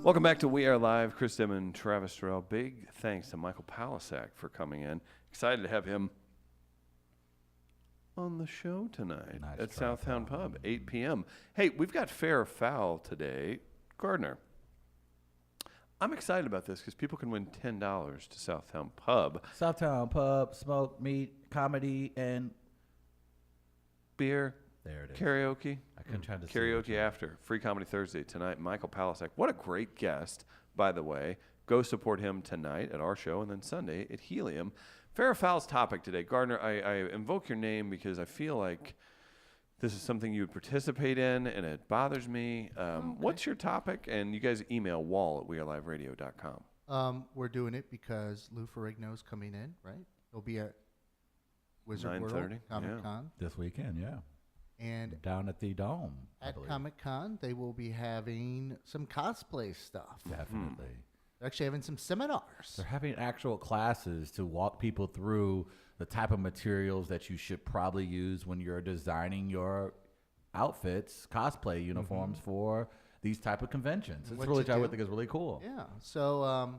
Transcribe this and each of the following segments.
Welcome back to We Are Live. Chris Dim and Travis Terrell. Big thanks to Michael Palasak for coming in. Excited to have him on the show tonight at Southtown Pub, 8 p.m. Hey, we've got Fair or Foul today. Gardner, I'm excited about this because people can win $10 to Southtown Pub. Southtown Pub, smoke, meat, comedy, and beer. There it is. Karaoke. I couldn't try to Karaoke after. Free Comedy Thursday tonight. Michael Palasak. What a great guest, by the way. Go support him tonight at our show and then Sunday at Helium. Fair or Foul's topic today. Gardner, I invoke your name because I feel like this is something you would participate in, and it bothers me. Okay. What's your topic? And you guys email wall at weareliveradio.com. We're doing it because Lou Ferrigno's coming in, right? He'll be at Wizard World Comic-Con. This weekend, yeah. And down at the Dome. At Comic-Con, they will be having some cosplay stuff. Definitely. They're actually having some seminars. They're having actual classes to walk people through the type of materials that you should probably use when you're designing your outfits, cosplay uniforms for these type of conventions. It's really, I would think, is really cool. Yeah. So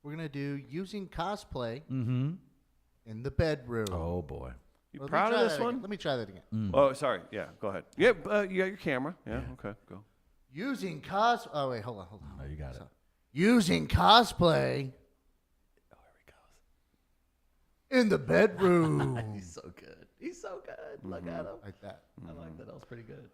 we're going to do using cosplay in the bedroom. Oh, boy. You proud of this one? Let me try that again. Oh, sorry. Yeah, go ahead. Yeah, you got your camera. Yeah, okay, go. Using cos... Oh, wait, hold on. No, you got it. Using cosplay... Oh, here he goes. In the bedroom. He's so good. He's so good. Look at him. Like that. I like that. That was pretty good.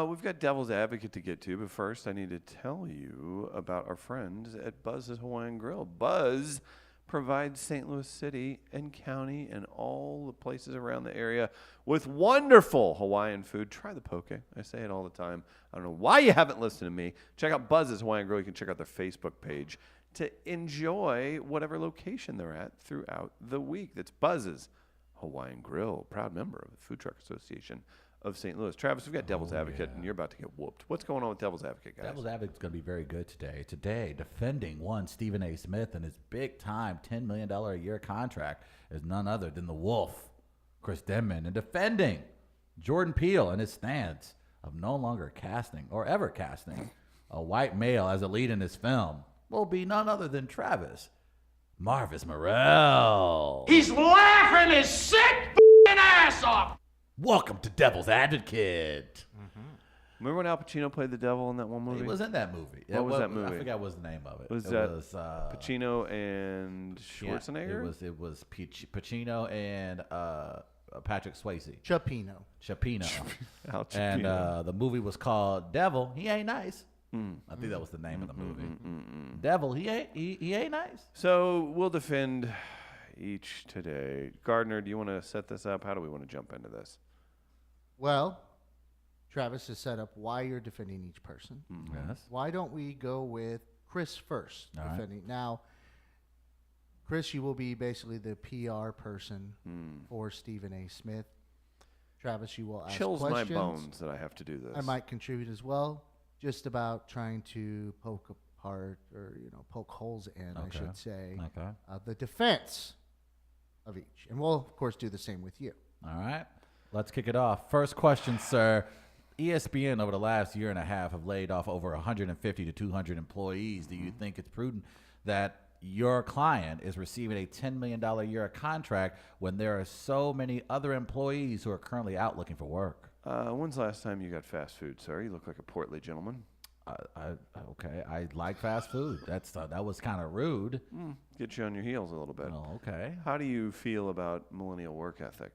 We've got Devil's Advocate to get to, but first I need to tell you about our friends at Buzz's Hawaiian Grill. Buzz provides St. Louis City and County and all the places around the area with wonderful Hawaiian food. Try the poke. I say it all the time. I don't know why you haven't listened to me. Check out Buzz's Hawaiian Grill. You can check out their Facebook page to enjoy whatever location they're at throughout the week. That's Buzz's Hawaiian Grill, proud member of the Food Truck Association of St. Louis. Travis, we've got Devil's Advocate, and you're about to get whooped. What's going on with Devil's Advocate, guys? Devil's Advocate's going to be very good today. Today, defending one Stephen A. Smith and his big-time $10 million a year contract is none other than the Wolf, Chris Denman, and defending Jordan Peele and his stance of no longer casting or ever casting a white male as a lead in his film will be none other than Travis Marvis Morel. He's laughing his sick f***ing ass off. Welcome to Devil's Advocate. Remember when Al Pacino played the devil in that one movie? He was in that movie. What was that movie? I forgot what was the name of it. Was Pacino and Schwarzenegger? Yeah, it was Pacino and Patrick Swayze. Chapino. Al Chapino. And the movie was called Devil. He Ain't Nice. I think that was the name of the movie. Devil. He ain't nice. So we'll defend each today. Gardner, do you want to set this up? How do we want to jump into this? Well, Travis has set up why you're defending each person. Yes. Why don't we go with Chris first? All defending. Right. Now, Chris, you will be basically the PR person for Stephen A. Smith. Travis, you will ask Chills questions. my bones that I have to do this. I might contribute as well, just about trying to poke apart or, poke holes in, I should say, the defense of each. And we'll, of course, do the same with you. All right. Let's kick it off. First question, sir. ESPN over the last year and a half have laid off over 150 to 200 employees. Do you think it's prudent that your client is receiving a $10 million a year contract when there are so many other employees who are currently out looking for work? When's the last time you got fast food, sir? You look like a portly gentleman. Okay. I like fast food. That was kind of rude. Get you on your heels a little bit. Oh, okay. How do you feel about millennial work ethic?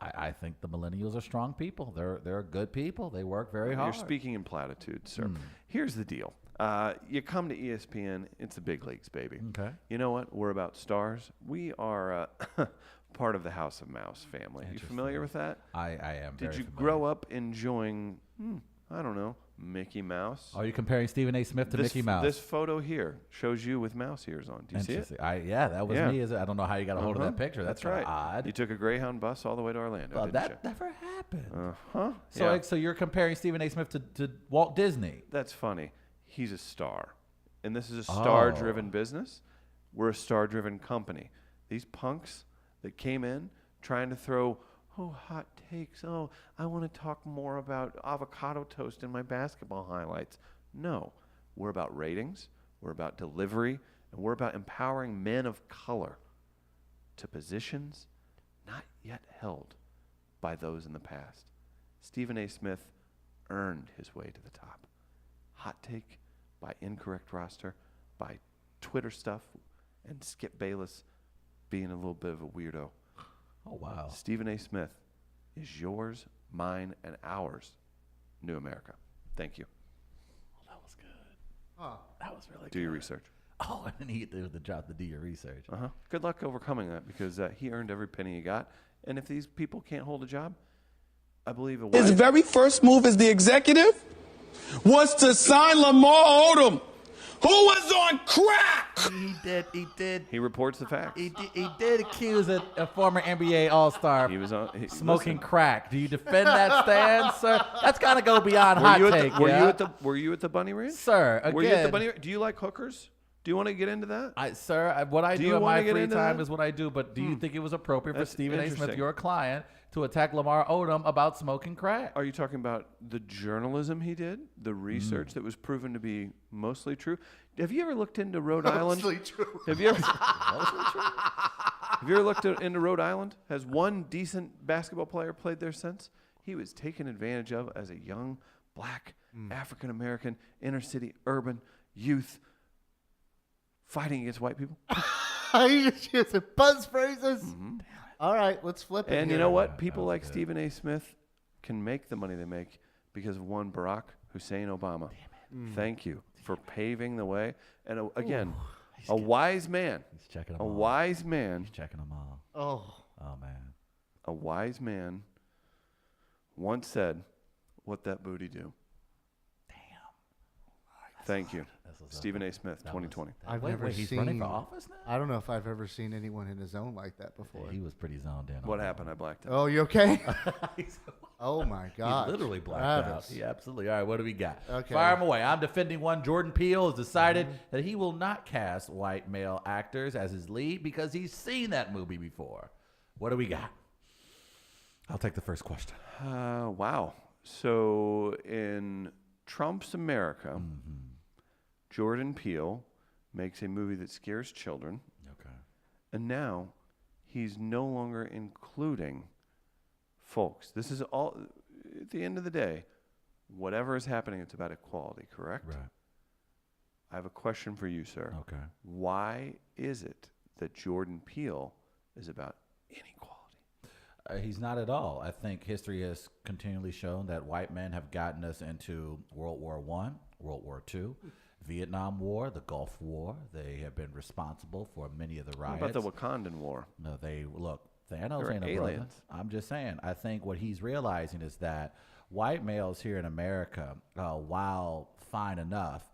I think the millennials are strong people. They're good people. They work very hard. You're speaking in platitudes, sir. Here's the deal. You come to ESPN, it's the big leagues, baby. Okay. You know what? We're about stars. We are part of the House of Mouse family. You familiar with that? I am. Did you grow up enjoying, I don't know, Mickey Mouse? Are you comparing Stephen A. Smith to Mickey Mouse? This photo here shows you with mouse ears on. Do you see it? Yeah, that was me. I don't know how you got a hold of that picture. That's right. Odd. You took a Greyhound bus all the way to Orlando, didn't that you? never happened. So you're comparing Stephen A. Smith to Walt Disney. That's funny. He's a star. And this is a star-driven business. We're a star-driven company. These punks that came in trying to throw hot takes. I want to talk more about avocado toast in my basketball highlights. No, we're about ratings. We're about delivery, and we're about empowering men of color to positions not yet held by those in the past. Stephen A. Smith earned his way to the top. Hot take by Incorrect Roster, by Twitter stuff, and Skip Bayless being a little bit of a weirdo. Oh, wow. Stephen A. Smith is yours, mine, and ours. New America. Thank you. That was good. Huh. That was really good. Do your research. Oh, and he did the job to do your research. Good luck overcoming that, because he earned every penny he got. And if these people can't hold a job, I believe his very first move as the executive was to sign Lamar Odom, who was on crack. He did. He reports the facts. He did accuse a former NBA All-Star He was on smoking listen. crack. Do you defend that stand, sir? That's got to go beyond Were hot you at take, the, were yeah? you at the Were you at the Bunny Ranch? Sir, again. Were you at the Bunny Ranch? Do you like hookers? Do you want to get into that? What I Do do you in wanna my get free into time that? is what I do, but do you think it was appropriate for That's Stephen A. Smith, interesting. your client, to attack Lamar Odom about smoking crack? Are you talking about the journalism he did, the research that was proven to be mostly true? Have you ever looked into Rhode Island? Mostly true. Have you ever? Have you ever looked into Rhode Island? Has one decent basketball player played there since? He was taken advantage of as a young black African American inner city urban youth fighting against white people. You just using buzz phrases. All right, let's flip it. And you here. know what? People like Stephen A. Smith can make the money they make because of one Barack Hussein Obama. Thank you for paving the way. And again, a wise man. He's checking them A all. wise man. He's checking them all. Oh, Oh, man. A wise man once said, "What that booty do?" Thank you, Stephen A. Smith, 2020. I've Wait, never he's seen. running for office now? I don't know if I've ever seen anyone in a zone like that before. He was pretty zoned in. on What that happened? I one. blacked out. Oh, you okay? He's- Oh my He God! literally blacked out. Travis. Yeah, absolutely. All right, what do we got? Okay. Fire him away. I'm defending one. Jordan Peele has decided that he will not cast white male actors as his lead because he's seen that movie before. What do we got? I'll take the first question. Wow. So in Trump's America, Jordan Peele makes a movie that scares children, Okay. and now he's no longer including folks. This is all, at the end of the day, whatever is happening, it's about equality, correct? Right. I have a question for you, sir. Okay. Why is it that Jordan Peele is about inequality? He's not at all. I think history has continually shown that white men have gotten us into World War I, World War II, Vietnam War, the Gulf War. They have been responsible for many of the riots. What about the Wakandan War? No, look, Thanos They're ain't a brother. aliens. I'm just saying. I think what he's realizing is that white males here in America, while fine enough,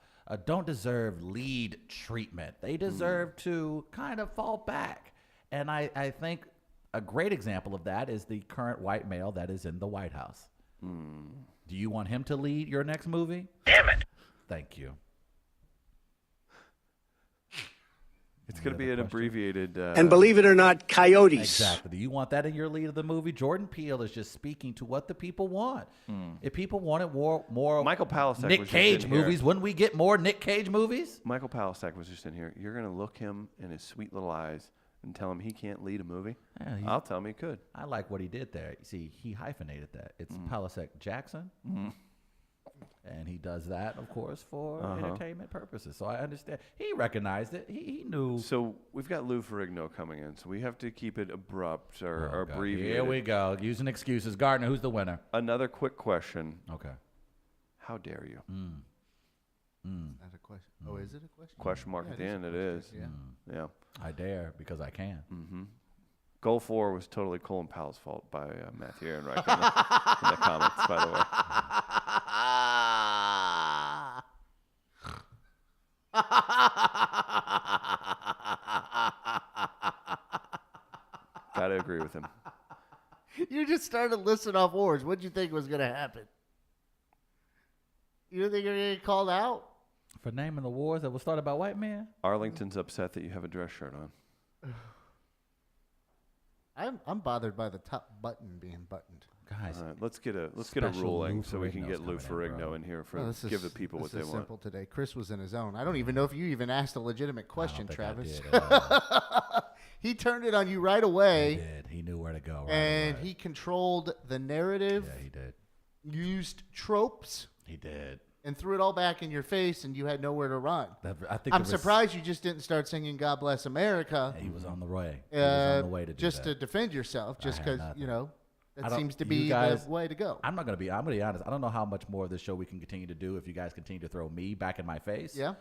don't deserve lead treatment. They deserve to kind of fall back. And I think a great example of that is the current white male that is in the White House. Do you want him to lead your next movie? Damn it. Thank you. It's going to be an abbreviated. And believe it or not, coyotes. Exactly. Do you want that in your lead of the movie? Jordan Peele is just speaking to what the people want. If people wanted more Michael Palasek Nick was just Cage in here. movies, wouldn't we get more Nick Cage movies? Michael Palasek was just in here. You're going to look him in his sweet little eyes and tell him he can't lead a movie? Yeah, I'll tell him he could. I like what he did there. You see, he hyphenated that. It's Palasek Jackson. And he does that, of course, for entertainment purposes. So I understand. He recognized it. He knew. So we've got Lou Ferrigno coming in, so we have to keep it abrupt or God. abbreviated. Here we go. Using excuses. Gardner, who's the winner? Another quick question. Okay. How dare you? Not a question. Oh, is it a question? Question mark Yeah, at the is a end. It question. is. Yeah. Yeah. I dare because I can. Goal 4 was totally Colin Powell's fault by Matthew Ehrenreich in the comments, by the way. Gotta agree with him. You just started listing off wars. What'd you think was going to happen? You didn't think you were going to get called out? For naming the wars that was started by white men? Arlington's upset that you have a dress shirt on. I I'm bothered by the top button being buttoned. Guys, let's get a Special ruling Lou so we can Ferrigno's get Lou coming in, bro. Ferrigno in here for No, this give the is- people what this they is want. simple today. Chris was in his own. I don't even know if you even asked a legitimate question, I don't Travis. think I did. He turned it on you right He away, did. He knew where to go. Right and away. he controlled the narrative, Yeah, he did. used tropes, He did. and threw it all back in your face, and you had nowhere to run. I think I'm surprised you just didn't start singing "God Bless America" He was on the way. He was on the way to do just that. to defend yourself, just had because nothing. that I don't- seems to you be guys- the way to go. I'm going to be honest. I don't know how much more of this show we can continue to do if you guys continue to throw me back in my face. Yeah.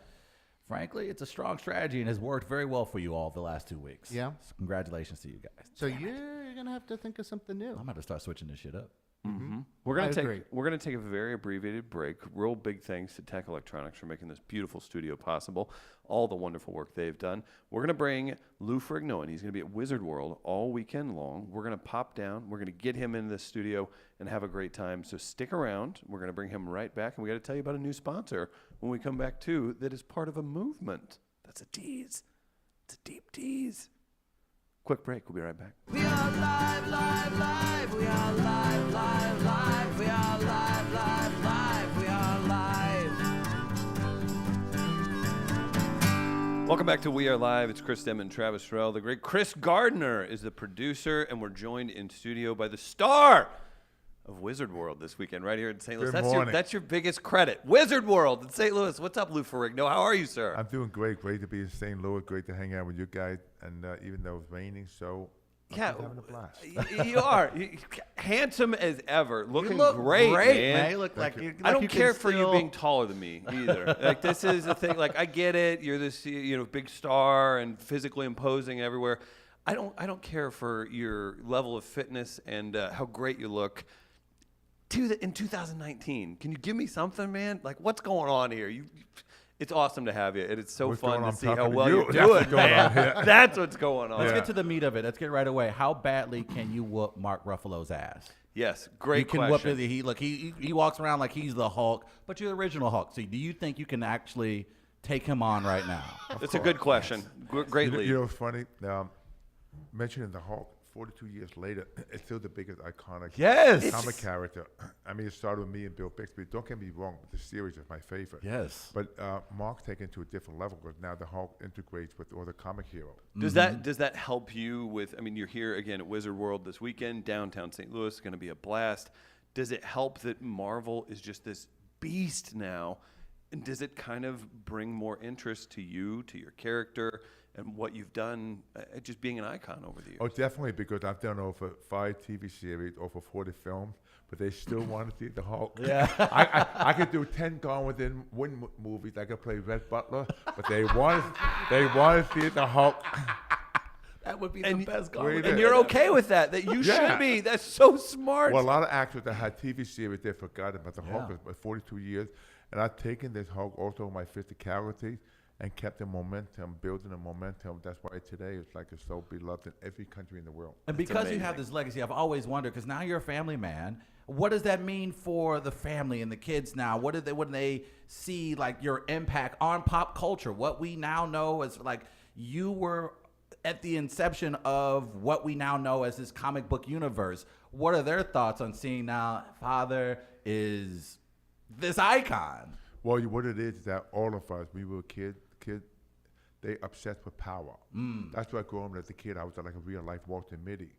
Frankly, it's a strong strategy and has worked very well for you all the last 2 weeks. Yeah. So congratulations to you guys. So you're gonna have to think of something new. I'm going to start switching this shit up. We're gonna I agree. we're gonna take a very abbreviated break. Real big thanks to Tech Electronics for making this beautiful studio possible. All the wonderful work they've done. We're gonna bring Lou Ferrigno in. He's gonna be at Wizard World all weekend long. We're gonna pop down. We're gonna get him into the studio and have a great time. So stick around. We're gonna bring him right back, and we got to tell you about a new sponsor when we come back too. That is part of a movement. That's a tease. It's a deep tease. Quick break. We'll be right back. We are live, live, live. We are live, live, live. We are live, live, live. We are live. Welcome back to We Are Live. It's Chris Dem and Travis Terrell. The great Chris Gardner is the producer, and we're joined in studio by the star of Wizard World this weekend right here in St. Louis. Good morning. That's your biggest credit. Wizard World in St. Louis. What's up, Lou Ferrigno? How are you, sir? I'm doing great. Great to be in St. Louis. Great to hang out with you guys. And even though it's raining, so I'm yeah, just having a blast. you are. Handsome as ever. Looking You look great, man. You look Thank like you. I don't care for you still- being taller than me either. Like, this is the thing. Like, I get it. You're this, big star and physically imposing everywhere. I don't care for your level of fitness and how great you look. In 2019, can you give me something, man? Like, what's going on here? It's awesome to have you, and it's so What's fun going to on? see I'm how talking to well you. you're That's doing, what's going man. on here. That's what's going on. Let's Yeah. get to the meat of it. Let's get right away. How badly can you whoop Mark Ruffalo's ass? Yes, great You can question. whoop it. He walks around like he's the Hulk, but you're the original Hulk. So do you think you can actually take him on right now? That's a good question. Great lead. You know what's funny? Mentioning the Hulk, 42 years later, it's still the biggest iconic Yes. comic character. I mean, it started with me and Bill Bixby. Don't get me wrong, but the series is my favorite. Yes. But Mark's taken to a different level because now the Hulk integrates with all the comic heroes. Does that help you with? I mean, you're here again at Wizard World this weekend, downtown St. Louis. Going to be a blast. Does it help that Marvel is just this beast now? And does it kind of bring more interest to you, to your character, and what you've done, just being an icon over the years? Oh, definitely, because I've done over 5 TV series, over 40 films, but they still want to see the Hulk. Yeah. I could do 10 Gone Within Wind movies. I could play Red Butler, but they want to see the Hulk. That would be And the best Wait goal. And you're okay with that? That you Yeah. should be. That's so smart. Well, a lot of actors that had TV series, they forgot about the Hulk. Yeah. It's been 42 years, and I've taken this Hulk also my 50 characters and kept the momentum, building the momentum. That's why today it's like it's so beloved in every country in the world. And because you amazing. have this legacy, I've always wondered, because now you're a family man, what does that mean for the family and the kids now? What do they, when they see like your impact on pop culture? What we now know as like you were at the inception of what we now know as this comic book universe. What are their thoughts on seeing now father is this icon? Well, what it is that all of us, we were kids, they obsessed with power. That's why growing up as a kid, I was like a real life Walter Mitty.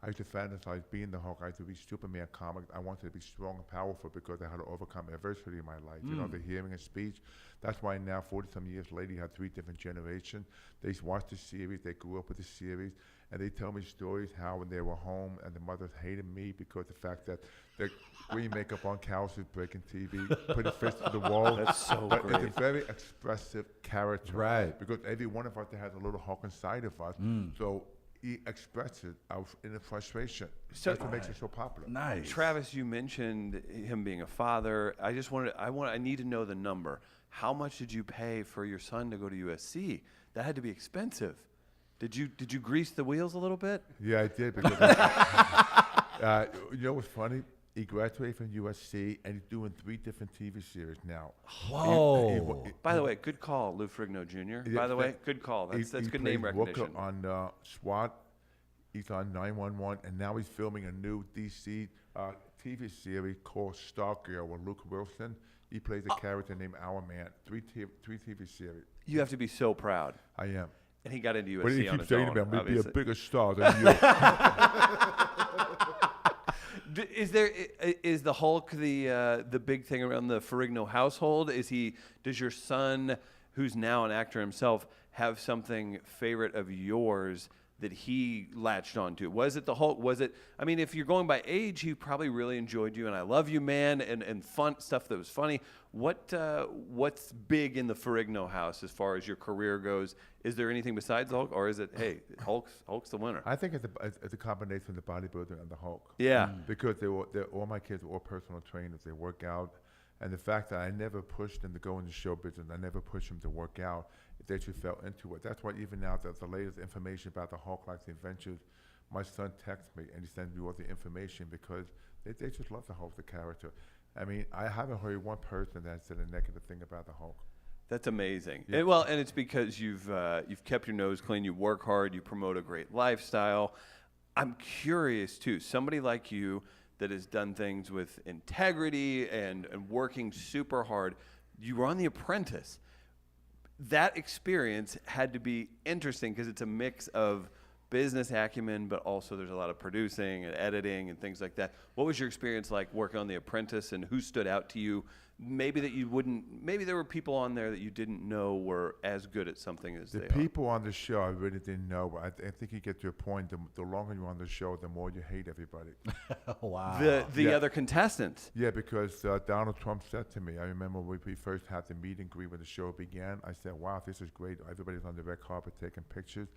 I used to fantasize being the Hulk. I used to read Superman comics. I wanted to be strong and powerful because I had to overcome adversity in my life. You know, the hearing and speech. That's why now, 40-some years later, you have 3 different generations. They watched the series. They grew up with the series. And they tell me stories how when they were home and the mothers hated me because the fact that they're green makeup on couches, breaking TV, putting fists to the wall. That's so But great. it's a very expressive character. Right. Because every one of us has a little Hulk inside of us. So he expresses out in the frustration. So- That's what makes it so popular. Nice. Travis, you mentioned him being a father. I need to know the number. How much did you pay for your son to go to USC? That had to be expensive. Did you grease the wheels a little bit? Yeah, I did. Because you know what's funny? He graduated from USC, and he's doing 3 different TV series now. Whoa. By the way, good call, Lou Ferrigno Jr. Yeah, By the way, that- good call. That's he good name played recognition. Walker on SWAT. He's on 911, and now he's filming a new DC TV series called Stargirl with Luke Wilson. He plays a character named Our Man. Three TV series. You have to be so proud. I am. And he got into USC What do you on keep his saying own, about me? Be a obviously. bigger star than you. Is the Hulk the big thing around the Ferrigno household? Does your son, who's now an actor himself, have something favorite of yours that he latched onto? Was it the Hulk? Was it? I mean, if you're going by age, he probably really enjoyed you and I Love You Man and fun stuff that was funny. What's big in the Ferrigno house as far as your career goes? Is there anything besides the Hulk, or is it, hey, Hulk's the winner? I think it's a combination of the bodybuilder and the Hulk. Yeah. Because all my kids are all personal trainers. They work out. And the fact that I never pushed them to go into show business, I never pushed them to work out, they just fell into it. That's why even now, the latest information about the Hulk Life's adventures, my son texts me and he sends me all the information because they just love the Hulk, the character. I mean, I haven't heard one person that said a negative thing about the Hulk. That's amazing. Yeah. And it's because you've kept your nose clean, you work hard, you promote a great lifestyle. I'm curious too, somebody like you that has done things with integrity and working super hard. You were on The Apprentice. That experience had to be interesting because it's a mix of business acumen, but also there's a lot of producing and editing and things like that. What was your experience like working on The Apprentice, and who stood out to you? Maybe there were people on there that you didn't know were as good at something as they are. The people on the show I really didn't know. I think you get to a point, the longer you're on the show, the more you hate everybody. Wow. The other contestants. Yeah, because Donald Trump said to me, I remember when we first had the meet and greet when the show began, I said, wow, this is great. Everybody's on the red carpet taking pictures.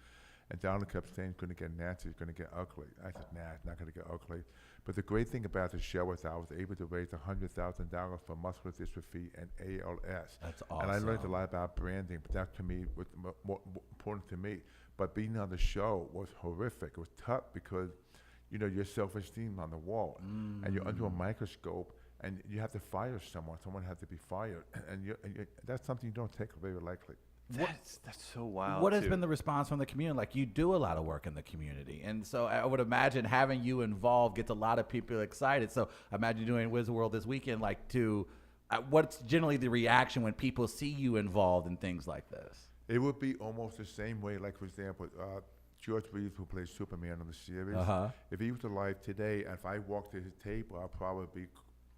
And Donald kept saying, it's going to get nasty, it's going to get ugly. I said, nah, it's not going to get ugly. But the great thing about the show is I was able to raise $100,000 for muscular dystrophy and ALS. That's awesome. And I learned a lot about branding, but that to me was more important to me. But being on the show was horrific. It was tough because, your self-esteem on the wall. And you're under a microscope, and you have to fire someone. Someone has to be fired. And that's something you don't take very lightly. That's so wild. What has been the response from the community? Like, you do a lot of work in the community, and so I would imagine having you involved gets a lot of people excited. So I imagine doing Wizard World this weekend. What's generally the reaction when people see you involved in things like this? It would be almost the same way, like, for example, George Reeves, who plays Superman on the series, if he was alive today, and if I walked to his table, I'd probably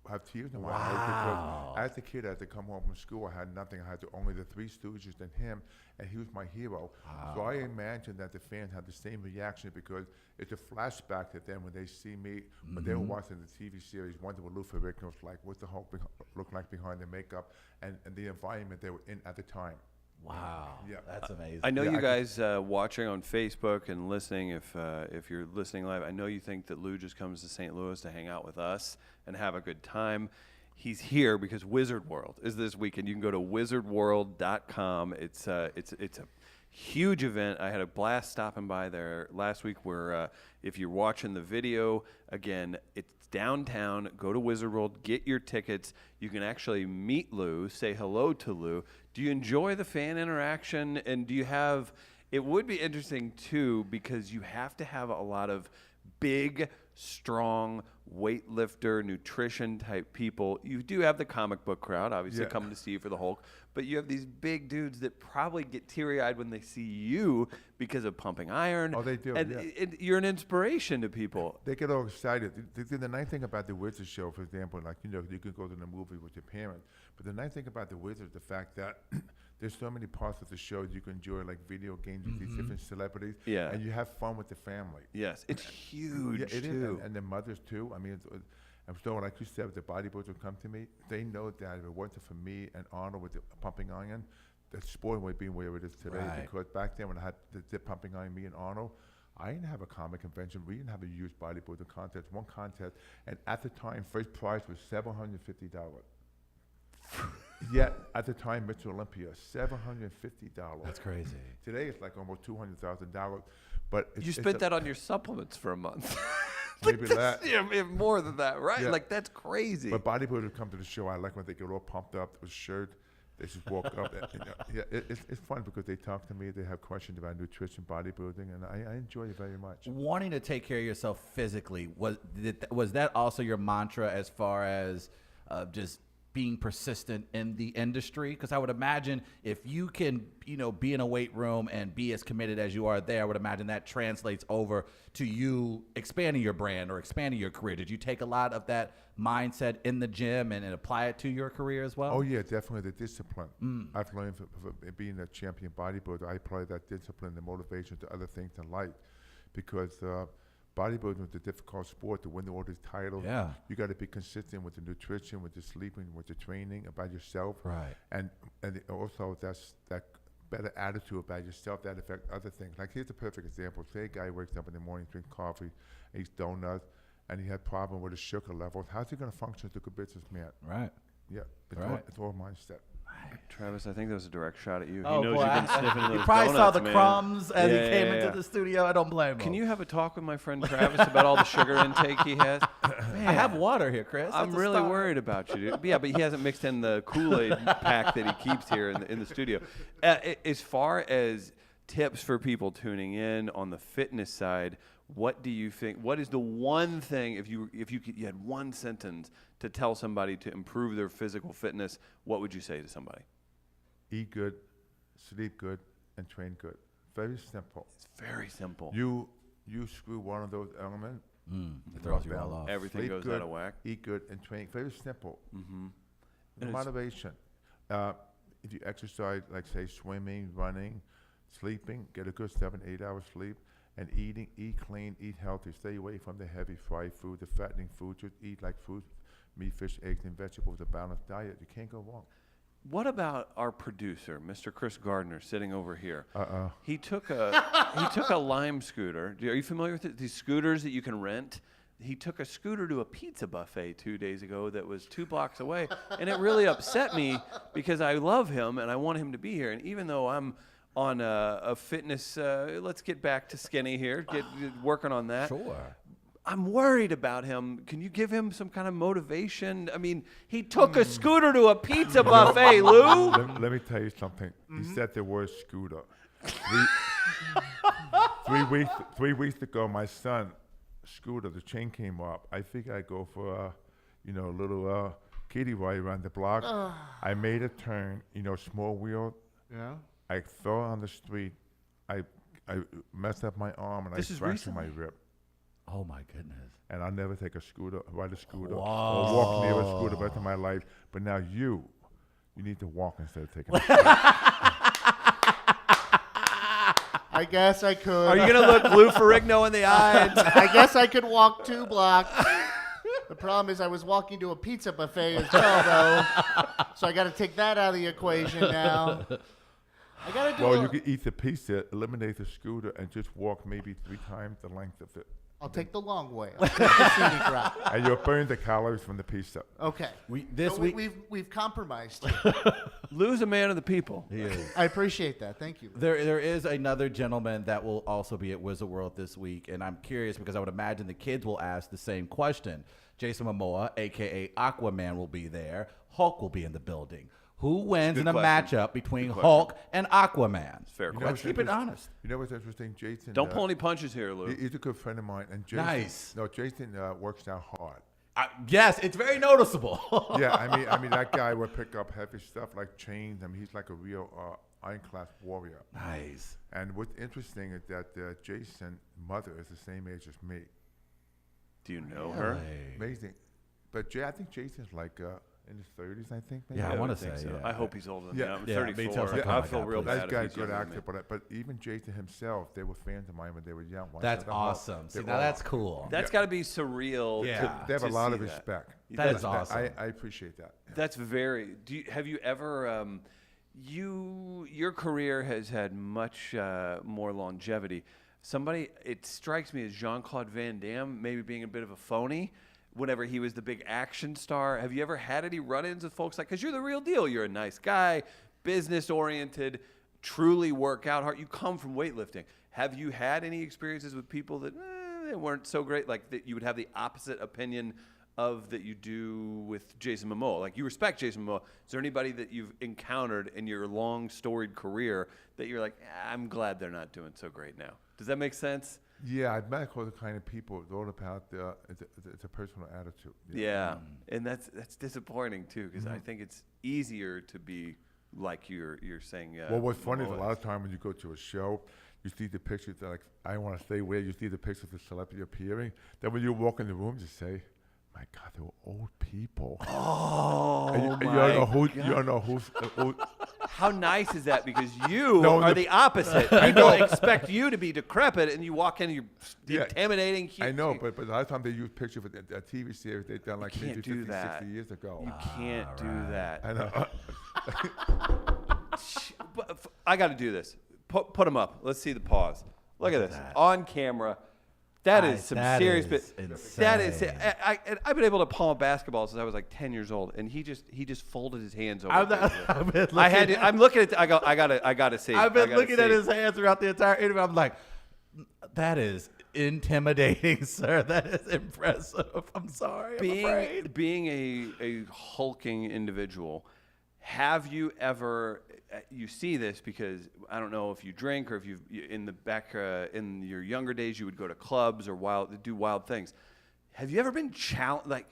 have tears in my eyes because as a kid, I had to come home from school. I had nothing. I had only the Three Stooges and him, and he was my hero. So I imagine that the fans have the same reaction because it's a flashback to them when they see me, when they were watching the TV series, wonder what Lou Ferrigno was like, what the Hulk looked like behind the makeup, and the environment they were in at the time. Wow, Yeah. That's amazing. I know you guys watching on Facebook and listening, if you're listening live, I know you think that Lou just comes to St. Louis to hang out with us and have a good time. He's here because Wizard World is this weekend. You can go to wizardworld.com. It's a huge event. I had a blast stopping by there last week. Where if you're watching the video, again, it's downtown. Go to Wizard World, get your tickets. You can actually meet Lou, say hello to Lou. Do you enjoy the fan interaction? And do you have, it would be interesting too, because you have to have a lot of big, strong weightlifter, nutrition type people. You do have the comic book crowd, obviously, coming to see you for the Hulk, but you have these big dudes that probably get teary-eyed when they see you because of pumping iron. Oh, they do, And you're an inspiration to people. They get all excited. The nice thing about the Wizard show, for example, like, you can go to the movie with your parents, but the nice thing about the Wizard is the fact that there's so many parts of the show you can enjoy, like video games with these different celebrities, and you have fun with the family. Yes, it's huge, it too. is, and the mothers, too. I mean, and so, like you said, the bodybuilders will come to me. They know that if it wasn't for me and Arnold with the pumping iron, the sport would be where it is today. Right. Because back then when I had the pumping iron, me and Arnold, I didn't have a comic convention. We didn't have a huge bodybuilding contest, one contest. And at the time, first prize was $750. Yet, at the time, Mr. Olympia, $750. That's crazy. Today, it's like almost $200,000. But You spent that on your supplements for a month. maybe that. Yeah, more than that, right? Yeah. Like, that's crazy. But bodybuilders come to the show. I like when they get all pumped up with shirt. They just walk up. It's fun because they talk to me. They have questions about nutrition, bodybuilding, and I enjoy it very much. Wanting to take care of yourself physically, was that also your mantra as far as just being persistent in the industry? Because I would imagine if you can, be in a weight room and be as committed as you are there, I would imagine that translates over to you expanding your brand or expanding your career. Did you take a lot of that mindset in the gym and apply it to your career as well? Oh yeah, definitely the discipline. I've learned from being a champion bodybuilder. I apply that discipline and motivation to other things in life, because bodybuilding is a difficult sport to win all these titles. Yeah. You got to be consistent with the nutrition, with the sleeping, with the training, about yourself. Right. And also that's that better attitude about yourself that affect other things. Like here's a perfect example. Say a guy wakes up in the morning, drinks coffee, eats donuts, and he had problem with his sugar levels. How's he going to function as a good businessman? Right. Yeah. Right. It's all mindset. Travis, I think that was a direct shot at you. Oh, he knows boy, you've been sniffing those you probably saw donuts, the man. crumbs as he came Yeah. into the studio. I don't blame him. Can you have a talk with my friend Travis about all the sugar intake he has? Man, I have water here, Chris. I'm That's a really start. worried about you, dude. Yeah, but he hasn't mixed in the Kool-Aid pack that he keeps here in the studio. As far as tips for people tuning in on the fitness side, what do you think? What is the one thing, if you had one sentence to tell somebody to improve their physical fitness, what would you say to somebody? Eat good, sleep good, and train good. Very simple. It's very simple. You screw one of those elements, It throws you all off. Everything sleep goes good, out of whack. Eat good, and train. Very simple. And it's- Motivation. If you exercise, like say swimming, running, sleeping, get a good 7-8 hours sleep, and eat clean, eat healthy. Stay away from the heavy fried food, the fattening food. Just eat like fruit, meat, fish, eggs, and vegetables. A balanced diet. You can't go wrong. What about our producer, Mr. Chris Gardner, sitting over here? Uh-oh. He took a Lime scooter. Are you familiar with it? These scooters that you can rent. He took a scooter to a pizza buffet 2 days ago that was 2 blocks away, and it really upset me because I love him and I want him to be here. And even though I'm on a fitness, let's get back to skinny here, get working on that. Sure. I'm worried about him. Can you give him some kind of motivation? I mean, he took a scooter to a pizza buffet, Lou. Let me tell you something. He said the word scooter. 3 weeks ago, my son, scooter, the chain came up. I figured I'd go for a little kiddie ride around the block. I made a turn, small wheel. Yeah. I fell on the street. I messed up my arm and This I is fractured my recently? rib. Oh, my goodness. And I'll never take ride a scooter, Whoa. or walk near a scooter the rest of my life. But now you need to walk instead of taking a scooter. I guess I could. Are you going to look Lou Ferrigno in the eye? I guess I could walk 2 blocks. The problem is I was walking to a pizza buffet as well, though. So I got to take that out of the equation now. I got to do Well, you could eat the pizza, eliminate the scooter, and just walk maybe 3 times the length of it. I'll take the long way. I'll take the scenic route. And you'll burn the calories from the pizza. Okay. This So week, we've compromised here. Lou's a man of the people. he is. I appreciate that. Thank you. There is another gentleman that will also be at Wizard World this week, and I'm curious because I would imagine the kids will ask the same question. Jason Momoa, a.k.a. Aquaman, will be there. Hulk will be in the building. Who wins in a question. matchup between Good Hulk and Aquaman? Fair You know question. Let's keep it honest. You know what's interesting? Jason. Don't pull any punches here, Lou. He's a good friend of mine. And Jason, Nice. No, Jason works out hard. Yes, it's very noticeable. Yeah, I mean that guy would pick up heavy stuff like chains. I mean, he's like a real ironclad warrior. Nice. And what's interesting is that Jason's mother is the same age as me. Do you know her? Amazing. But I think Jason's like in his 30s, I think. Maybe. Yeah, I want to think say. so. Yeah. I hope he's older than Yeah. me. Yeah, I'm me 34. too. I Oh my feel God, real please. bad That if guy's he's a good younger than actor, me. but even Jason himself, they were fans of mine when they were young. When I That's said the Hulk, awesome. See, they now all that's are. cool. That's got to be surreal. Yeah. They have to a lot see of that. respect. That is awesome. I appreciate that. Yeah. That's very. Have you ever? Your career has had much more longevity. It strikes me as Jean-Claude Van Damme maybe being a bit of a phony. Whenever he was the big action star, have you ever had any run-ins with folks like? Because you're the real deal. You're a nice guy, business-oriented, truly work out hard. You come from weightlifting. Have you had any experiences with people that they weren't so great, like that you would have the opposite opinion of that you do with Jason Momoa? Like, you respect Jason Momoa. Is there anybody that you've encountered in your long storied career that you're like, I'm glad they're not doing so great now? Does that make sense? Yeah, I've met all the kind of people. It's all about it's a personal attitude. Yeah, and that's disappointing too, because I think it's easier to be like you're saying. Well, what's funny is a Momoa lot of time when you go to a show, you see the pictures that, like, I want to say where you see the pictures of the celebrity appearing. Then when you walk in the room, you say, my God, they were old people. Oh, and you don't know who's. How nice is that? Because you No, are the opposite. People expect you to be decrepit, and you walk in and you're intimidating. I know, but a lot of times they use pictures of a TV series they've done like maybe 50, 60 years ago. You can't do that. I know. But I got to do this. Put them up. Let's see the pause. Look at this. On camera. That is some serious. That is. I've been able to palm a basketball since I was like 10 years old, and he just folded his hands over. I'm looking at. I gotta see. I've been looking at his hands throughout the entire interview. I'm like, that is intimidating, sir. That is impressive. I'm sorry. I'm afraid. Being a hulking individual, have you ever? You see this because I don't know if you drink or if you in the back in your younger days you would go to clubs or do wild things. Have you ever been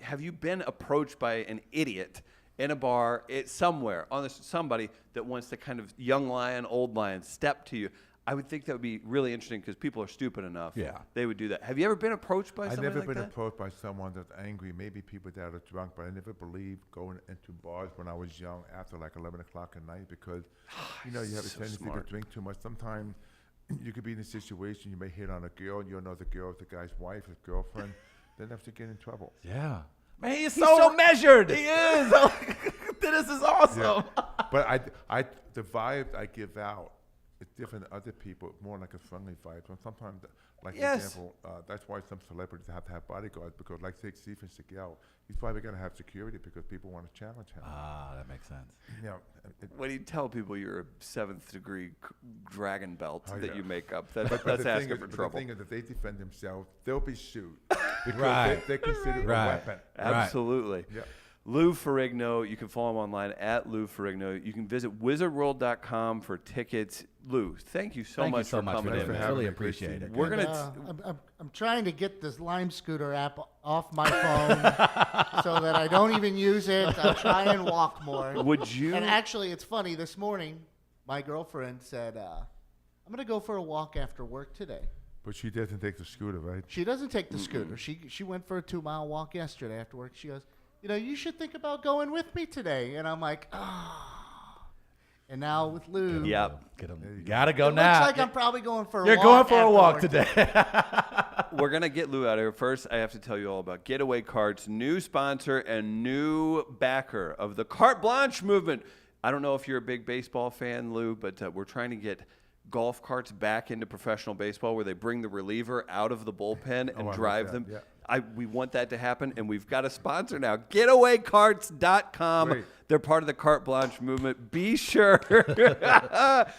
have you been approached by an idiot in a bar somewhere on somebody that wants to kind of young lion, old lion step to you? I would think that would be really interesting because people are stupid enough. Yeah, they would do that. Have you ever been approached by somebody like that? I've never been approached by someone that's angry. Maybe people that are drunk, but I never believed going into bars when I was young after like 11 o'clock at night because, you have a tendency to drink too much. Sometimes you could be in a situation you may hit on a girl. You don't know the girl is the guy's wife, his girlfriend. Then have to get in trouble. Yeah. Man, he's so measured. He is. This is awesome. Yeah. But the vibe I give out, it's different than other people, more like a friendly vibe. So sometimes, like for example, that's why some celebrities have to have bodyguards because, like, say Stephen Seagal, he's probably got to have security because people want to challenge him. Ah, that makes sense. When you tell people you're a 7th degree dragon belt that you make up, that's asking for trouble. The thing is, if they defend themselves, they'll be sued because they consider it a weapon. Absolutely. Yeah. Lou Ferrigno, you can follow him online at Lou Ferrigno. You can visit wizardworld.com for tickets. Lou, thank you so much for coming in. I really appreciate it. We're gonna. I'm trying to get this Lime Scooter app off my phone so that I don't even use it. I'll try and walk more. Would you? And actually, it's funny. This morning, my girlfriend said, "I'm gonna go for a walk after work today." But she doesn't take the scooter, right? She doesn't take the scooter. She went for a 2-mile walk yesterday after work. She goes, you should think about going with me today. And I'm like, And now with Lou. Yep. Gotta go it now. looks like I'm probably going for a walk. You're going for a walk today. We're going to get Lou out of here. First, I have to tell you all about Getaway Carts, new sponsor and new backer of the Carte Blanche movement. I don't know if you're a big baseball fan, Lou, but we're trying to get golf carts back into professional baseball where they bring the reliever out of the bullpen and drive them. Yeah. We want that to happen, and we've got a sponsor now, getawaycarts.com. Great. They're part of the Carte Blanche movement. Be sure.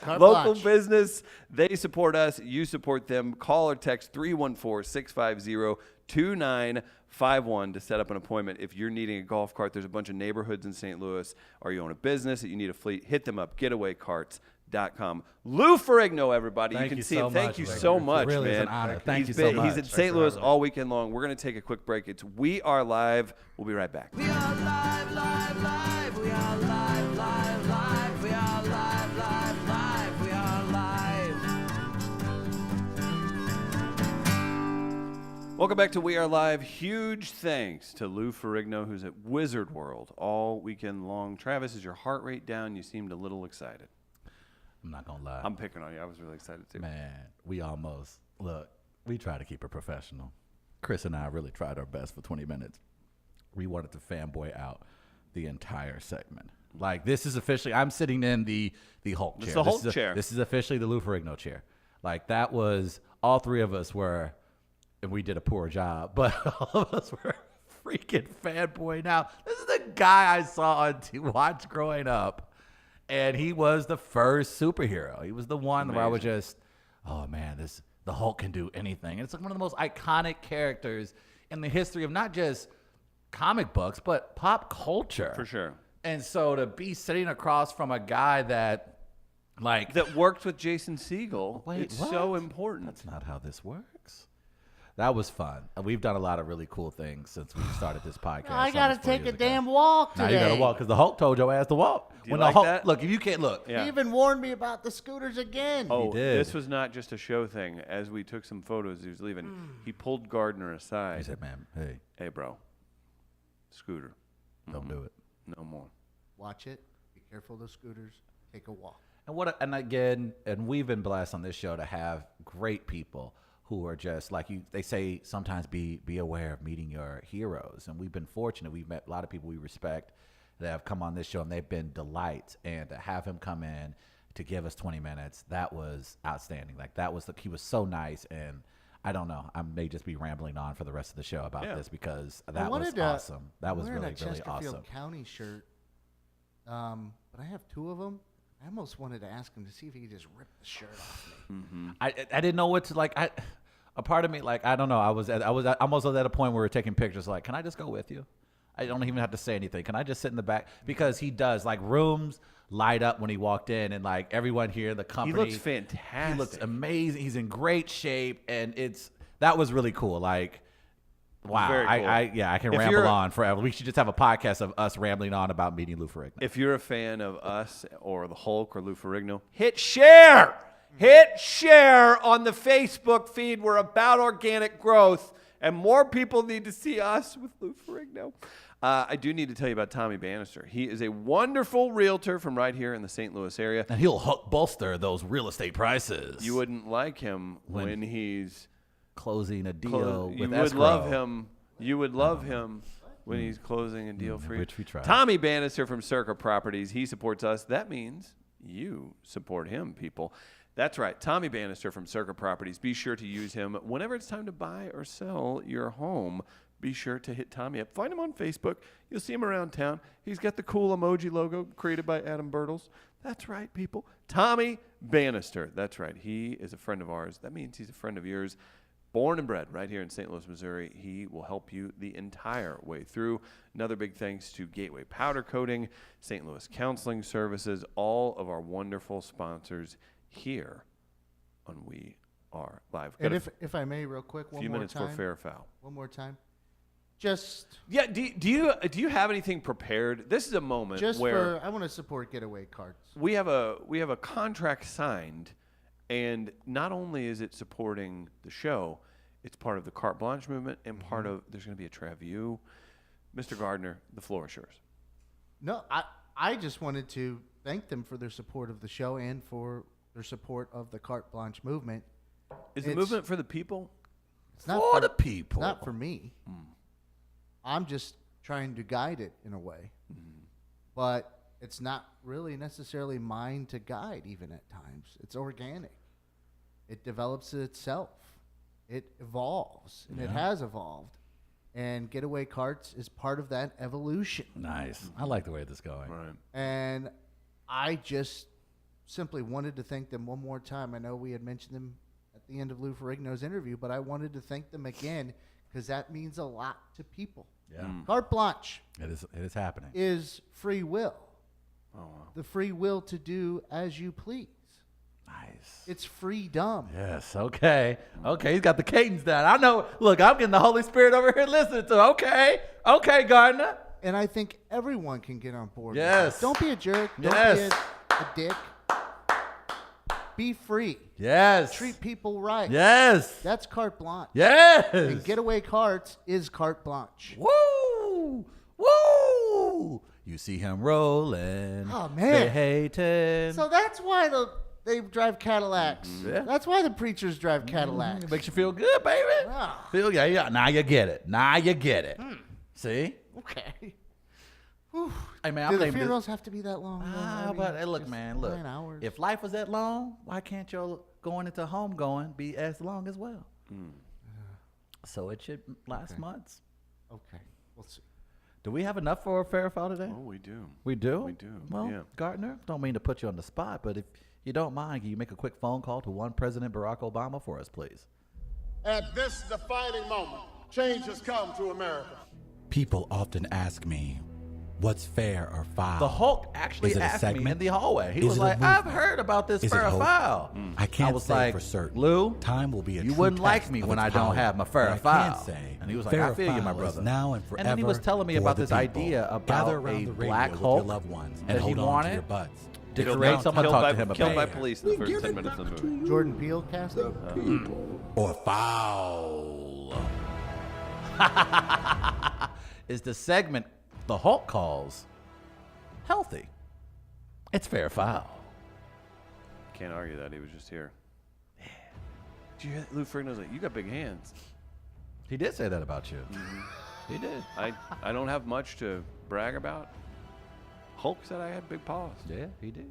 Local business. They support us. You support them. Call or text 314-650-2951 to set up an appointment. If you're needing a golf cart, there's a bunch of neighborhoods in St. Louis, or you own a business that you need a fleet, hit them up, getawaycarts.com. Lou Ferrigno, everybody. You can see him. Thank you so much, man. Really is an honor. Thank you so much. He's in St. Louis all weekend long. We're going to take a quick break. It's We Are Live. We'll be right back. We are live, live, live. We are live, live, live. We are live, live, live. We are live. Welcome back to We Are Live. Huge thanks to Lou Ferrigno, who's at Wizard World all weekend long. Travis, is your heart rate down? You seemed a little excited. I'm not going to lie. I'm picking on you. I was really excited, too. Man, we try to keep it professional. Chris and I really tried our best for 20 minutes. We wanted to fanboy out the entire segment. Like, this is officially, I'm sitting in the Hulk chair. It's the Hulk chair. This is officially the Lou Ferrigno chair. Like, that was, all three of us were, and we did a poor job, but all of us were freaking fanboy. Now, this is the guy I saw on watch growing up. And he was the first superhero. He was the one where I was just, oh man, the Hulk can do anything. And it's like one of the most iconic characters in the history of not just comic books, but pop culture. For sure. And so to be sitting across from a guy that, like... That worked with Jason Segel, Wait, it's what? so important. That's not how this works. That was fun. We've done a lot of really cool things since we started this podcast. I got to almost 4 take a years ago. damn walk today. Now you got to walk because the Hulk told your ass to walk. Do you the like Hulk, that? Look, if you can't look. Yeah. He even warned me about the scooters again. Oh, did. this was not just a show thing. As we took some photos, he was leaving. He pulled Gardner aside. He said, man, hey, Hey, bro. Scooter. don't do it. No more. Watch it. Be careful of those scooters. Take a walk. And again, we've been blessed on this show to have great people who are just like you. They say sometimes be aware of meeting your heroes, and we've been fortunate. We've met a lot of people we respect that have come on this show, and they've been delights. And to have him come in to give us 20 minutes, that was outstanding. Like he was so nice, and I don't know. I may just be rambling on for the rest of the show about this because that was awesome. That was really, really awesome. County shirt, but I have 2 of them. I almost wanted to ask him to see if he could just rip the shirt off me. I didn't know what to like. A part of me, like, I don't know. I was almost at a point where we were taking pictures. Like, can I just go with you? I don't even have to say anything. Can I just sit in the back? Because he does, like, rooms light up when he walked in, and like everyone here, the company. He looks fantastic. He looks amazing. He's in great shape, and that was really cool. Like, wow. Very cool. I can ramble on forever. We should just have a podcast of us rambling on about meeting Lou Ferrigno. If you're a fan of us or the Hulk or Lou Ferrigno, hit share. Hit share on the Facebook feed. We're about organic growth, and more people need to see us with Lou Ferrigno. I do need to tell you about Tommy Bannister. He is a wonderful realtor from right here in the St. Louis area. And he'll bolster those real estate prices. You wouldn't like him when he's closing a deal with you would escrow. love him. You would love him when he's closing a deal for you. Which we try. Tommy Bannister from Circa Properties. He supports us. That means you support him, people. That's right. Tommy Bannister from Circa Properties. Be sure to use him whenever it's time to buy or sell your home. Be sure to hit Tommy up. Find him on Facebook. You'll see him around town. He's got the cool emoji logo created by Adam Bertels. That's right, people. Tommy Bannister. That's right. He is a friend of ours. That means he's a friend of yours. Born and bred right here in St. Louis, Missouri. He will help you the entire way through. Another big thanks to Gateway Powder Coating, St. Louis Counseling Services, all of our wonderful sponsors here on We Are Live. And if I may, real quick, one few more minutes time. for fair foul. One more time. Just Do you have anything prepared? This is a moment where I want to support Getaway Carts. we have a contract signed, and not only is it supporting the show, it's part of the Carte Blanche movement and part of there's going to be a Traview. Mr. Gardner, the floor is yours. No, I just wanted to thank them for their support of the show and for their support of the Carte Blanche movement. Is the movement for the people? It's not For the people. Not for me. I'm just trying to guide it in a way. But it's not really necessarily mine to guide even at times. It's organic. It develops itself. It evolves, and it has evolved. And Getaway Carts is part of that evolution. Nice. I like the way this is going. Right. And I just simply wanted to thank them one more time. I know we had mentioned them at the end of Lou Ferrigno's interview, but I wanted to thank them again because that means a lot to people. Yeah. Carte Blanche It is happening. is free will. Oh, wow. The free will to do as you please. Nice. It's freedom. Yes. Okay. Okay. He's got the cadence down. I know. Look, I'm getting the Holy Spirit over here listening to. Okay. Okay, Gardner. And I think everyone can get on board. with Yes. that. Don't be a jerk. Don't Yes. be a dick. Be free. Yes. Treat people right. Yes. That's Carte Blanche. Yes. And Getaway Carts is Carte Blanche. Woo! Woo! You see him rolling. Oh, man. They hating. So that's why they drive Cadillacs. Yeah. That's why the preachers drive Cadillacs. It makes you feel good, baby. Ah. Feel yeah. Now you get it. Now you get it. See? Okay. Hey man, Do I'm the thinking. funerals have to be that long? though? I mean, But hey, look, just man, look. 9 hours. If life was that long, why can't your going into home going be as long as well? So it should last months. Okay, we'll see. Do we have enough for a fair foul today? Oh, we do. We do? We do, Well, yeah. Gardner, don't mean to put you on the spot, but if you don't mind, can you make a quick phone call to one President Barack Obama for us, please? At this defining moment, change has come to America. People often ask me, what's fair or foul? The Hulk actually Is it a asked me in segment? the hallway. He Is was it a like, I've movement? heard about this Is it fair or hope? foul. I can't was say like, for certain. Lou, Time will be a you true wouldn't like test me of when its I don't power. have my fair But or I foul. can say, And he was like, fair I or feel you, my foul brother. is now and And then he was forever telling me for about the this people. idea about Gather around a the radio black with Hulk your loved ones that and he hold on to wanted your butts. to Killed create by- someone killed talk by- to him about Killed by it. police in the first 10 minutes of the movie. Jordan Peele casting. Or foul. Is the segment the Hulk calls healthy? It's fair or foul. Can't argue that. He was just here. Yeah. Did you hear Lou Ferrigno's like, you got big hands. He did say that about you. He did. I don't have much to brag about. Hulk said I had big paws. Yeah, he did.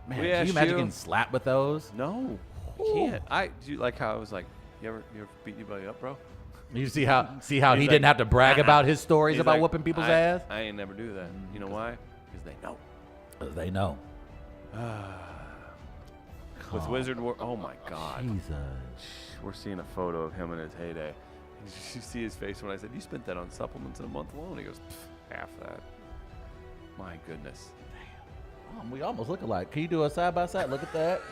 Man, We can asked you imagine you- getting slapped with those? No, I can't. Do you like how I was like, you ever beat anybody up, bro? You see how he like, didn't have to brag about his stories He's about like, whooping people's I ass? ain't never do that. You know why? Because they know. They know. With Wizard War, oh my God. Jesus. We're seeing a photo of him in his heyday. Did you see his face when I said, you spent that on supplements in a month alone? He goes, half that. My goodness. We almost look alike. Can you do a side by side? Look at that.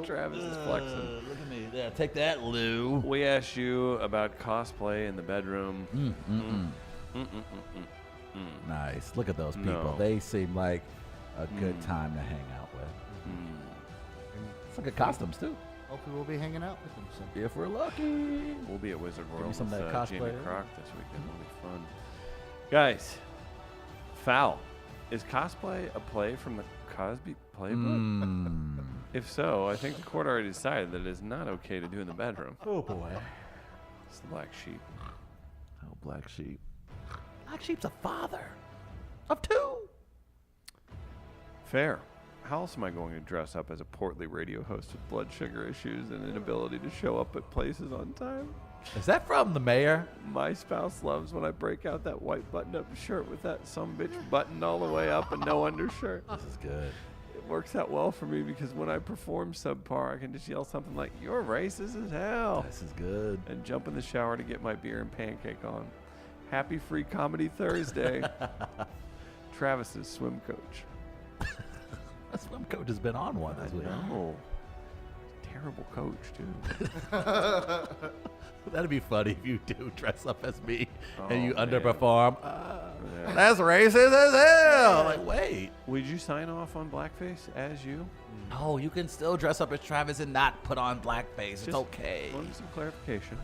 Travis is flexing. Look at me. Yeah, take that, Lou. We asked you about cosplay in the bedroom. Nice. Look at those people. No. They seem like a good time to hang out with. It's like good costumes too. Hopefully we'll be hanging out with them soon. If we're lucky. We'll be at Wizard World me some of with that Jamie cosplay. Croc this weekend. It'll be fun. Guys, foul. Is cosplay a play from the Cosby playbook? If so, I think the court already decided that it is not okay to do in the bedroom. Oh boy. It's the black sheep. Oh, Black Sheep. Black Sheep's a father of two. Fair. How else am I going to dress up as a portly radio host with blood sugar issues and inability to show up at places on time? Is that from the mayor? My spouse loves when I break out that white button-up shirt with that sumbitch buttoned all the way up and no undershirt. This is good. It works out well for me because when I perform subpar, I can just yell something like, "You're racist as hell," This is good. and jump in the shower to get my beer and pancake on. Happy Free Comedy Thursday. Travis's swim coach. That swim coach has been on one this week. No. Terrible coach, too. That'd be funny if you do dress up as me and you Oh, man. underperform. Yeah. That's racist as hell. Like, wait. Would you sign off on blackface as you? No, you can still dress up as Travis and not put on blackface. It's Just okay. wanted some clarification.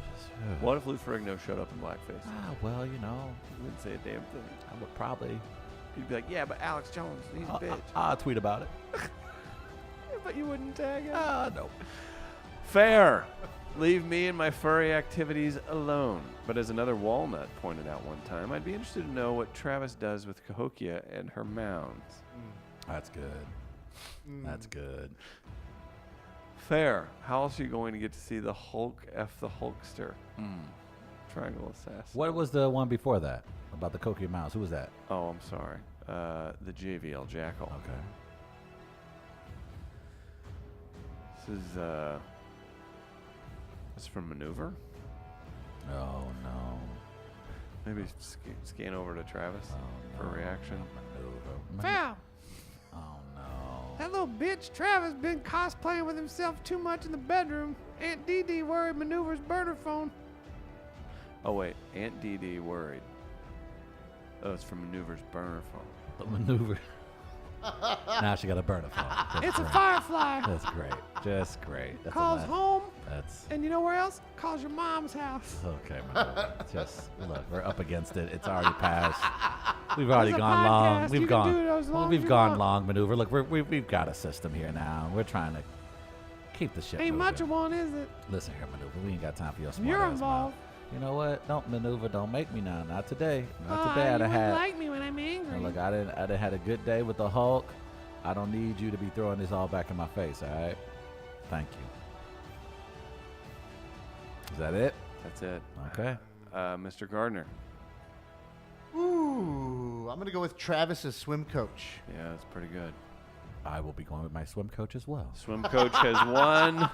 What if Lou Ferrigno showed up in blackface? Well, you know, He wouldn't say a damn thing. I would probably. He'd be like, yeah, but Alex Jones, he's a bitch. I'll tweet about it. But you wouldn't tag him. No. Fair. Leave me and my furry activities alone. But as another walnut pointed out one time, I'd be interested to know what Travis does with Cahokia and her mounds. That's good. That's good. Fair. How else are you going to get to see the Hulk F the Hulkster? Triangle Assassin. What was the one before that about the Cokie Mouse? Who was that? Oh, I'm sorry. The JVL Jackal. Okay. This is from Maneuver. Oh no. Maybe scan over to Travis for a reaction. Foul. Oh no. That little bitch Travis been cosplaying with himself too much in the bedroom. Aunt Dee Dee worried Maneuver's burner phone. Oh wait, Aunt Dee Dee worried. Oh, it's from Maneuver's burner phone. The maneuver. Now she got a burner phone. That's It's a great. firefly. That's great. Just great. That's Calls a home, That's and you know where else? Calls your mom's house. okay, maneuver. Just look, we're up against it. It's already passed. We've already It's a gone long. podcast. We've You can gone. do it as long as We've you gone want. long, maneuver. Look, we've got a system here now. We're trying to keep the shit Ain't moving. much of one, is it? Listen here, maneuver. We ain't got time for your smart You're ass involved. mouth. You know what? Don't maneuver. Don't make me now. Not today. Not Oh, today. you I'd have wouldn't had. like me when I'm angry. Look, I didn't had a good day with the Hulk. I don't need you to be throwing this all back in my face. All right. Thank you. Is that it? That's it. Okay. Mr. Gardner. Ooh, I'm gonna go with Travis's swim coach. Yeah, that's pretty good. I will be going with my swim coach as well. Swim coach has won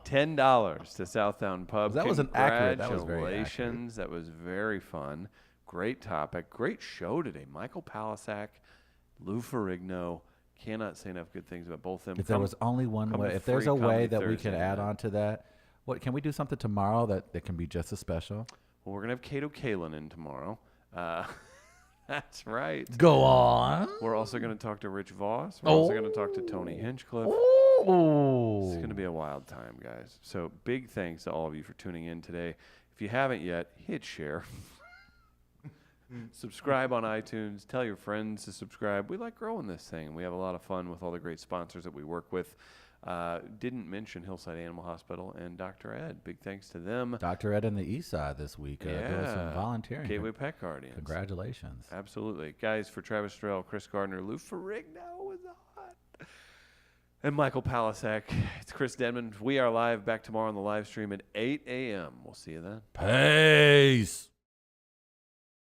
$10 to Southtown Pub. That was an accurate. That was very accurate. Congratulations. That was very fun. Great topic. Great show today. Michael Palasak, Lou Ferrigno. Cannot say enough good things about both of them. If there was only one way, if there's a way that we could add on to that, what can we do something tomorrow that can be just as special? Well, we're going to have Cato Kalin in tomorrow. That's right. Go on. We're also going to talk to Rich Voss. We're also going to talk to Tony Hinchcliffe. It's going to be a wild time, guys. So big thanks to all of you for tuning in today. If you haven't yet, hit share. Subscribe on iTunes. Tell your friends to subscribe. We like growing this thing. We have a lot of fun with all the great sponsors that we work with. Didn't mention Hillside Animal Hospital and Dr. Ed. Big thanks to them. Dr. Ed on the east side this week. Doing some volunteering. Gateway Pet Guardians. Congratulations. Absolutely. Guys, for Travis Terrell, Chris Gardner, Lou Ferrigno was hot. And Michael Palasak. It's Chris Denman. We are live back tomorrow on the live stream at 8 a.m. We'll see you then. Peace.